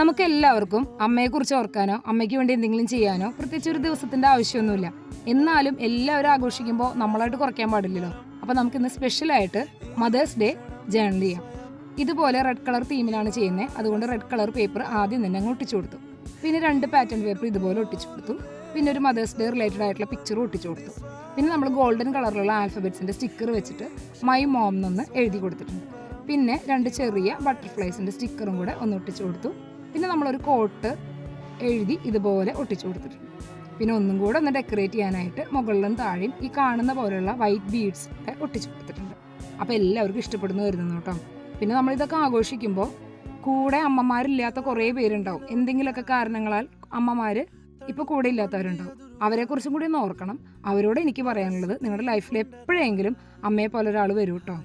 നമുക്ക് എല്ലാവർക്കും അമ്മയെക്കുറിച്ച് ഓർക്കാനോ അമ്മയ്ക്ക് വേണ്ടി എന്തെങ്കിലും ചെയ്യാനോ പ്രത്യേകിച്ച് ഒരു ദിവസത്തിന്റെ ആവശ്യമൊന്നുമില്ല. എന്നാലും എല്ലാവരും ആഘോഷിക്കുമ്പോൾ നമ്മളായിട്ട് കുറയ്ക്കാൻ പാടില്ലല്ലോ. അപ്പോൾ നമുക്ക് ഇന്ന് സ്പെഷ്യലായിട്ട് മദേഴ്സ് ഡേ ജേണൽ ചെയ്യാം. ഇതുപോലെ റെഡ് കളർ തീമിലാണ് ചെയ്യുന്നത്. അതുകൊണ്ട് റെഡ് കളർ പേപ്പർ ആദ്യം തന്നെ അങ്ങ് ഒട്ടിച്ചു കൊടുത്തു. പിന്നെ 2 പാറ്റേൺ പേപ്പർ ഇതുപോലെ ഒട്ടിച്ചു കൊടുത്തു. പിന്നെ ഒരു മദേഴ്സ് ഡേ റിലേറ്റഡ് ആയിട്ടുള്ള പിക്ചർ ഒട്ടിച്ചു കൊടുത്തു. പിന്നെ നമ്മൾ ഗോൾഡൻ കളറിലുള്ള ആൽഫബറ്റ്സിന്റെ സ്റ്റിക്കർ വെച്ചിട്ട് മൈ മോം എന്നൊന്ന് എഴുതി കൊടുത്തിട്ടുണ്ട്. പിന്നെ 2 ചെറിയ ബട്ടർഫ്ലൈസിന്റെ സ്റ്റിക്കറും കൂടെ ഒന്ന് ഒട്ടിച്ചു കൊടുത്തു. പിന്നെ നമ്മളൊരു കോട്ട് എഴുതി ഇതുപോലെ ഒട്ടിച്ചു കൊടുത്തിട്ടുണ്ട്. പിന്നെ ഒന്നും കൂടെ ഒന്ന് ഡെക്കറേറ്റ് ചെയ്യാനായിട്ട് മുകളിലും താഴെയും ഈ കാണുന്ന പോലെയുള്ള വൈറ്റ് ബീഡ്സ് ഒക്കെ ഒട്ടിച്ചു കൊടുത്തിട്ടുണ്ട്. അപ്പോൾ എല്ലാവർക്കും ഇഷ്ടപ്പെടുന്നു വരുന്നു കേട്ടോ. പിന്നെ നമ്മളിതൊക്കെ ആഘോഷിക്കുമ്പോൾ കൂടെ അമ്മമാരില്ലാത്ത കുറേ പേരുണ്ടാവും. എന്തെങ്കിലുമൊക്കെ കാരണങ്ങളാൽ അമ്മമാർ ഇപ്പോൾ കൂടെ ഇല്ലാത്തവരുണ്ടാവും. അവരെക്കുറിച്ചും കൂടി ഒന്ന് ഓർക്കണം. അവരോട് എനിക്ക് പറയാനുള്ളത്, നിങ്ങളുടെ ലൈഫിൽ എപ്പോഴെങ്കിലും അമ്മയെ പോലെ ഒരാൾ വരും കേട്ടോ.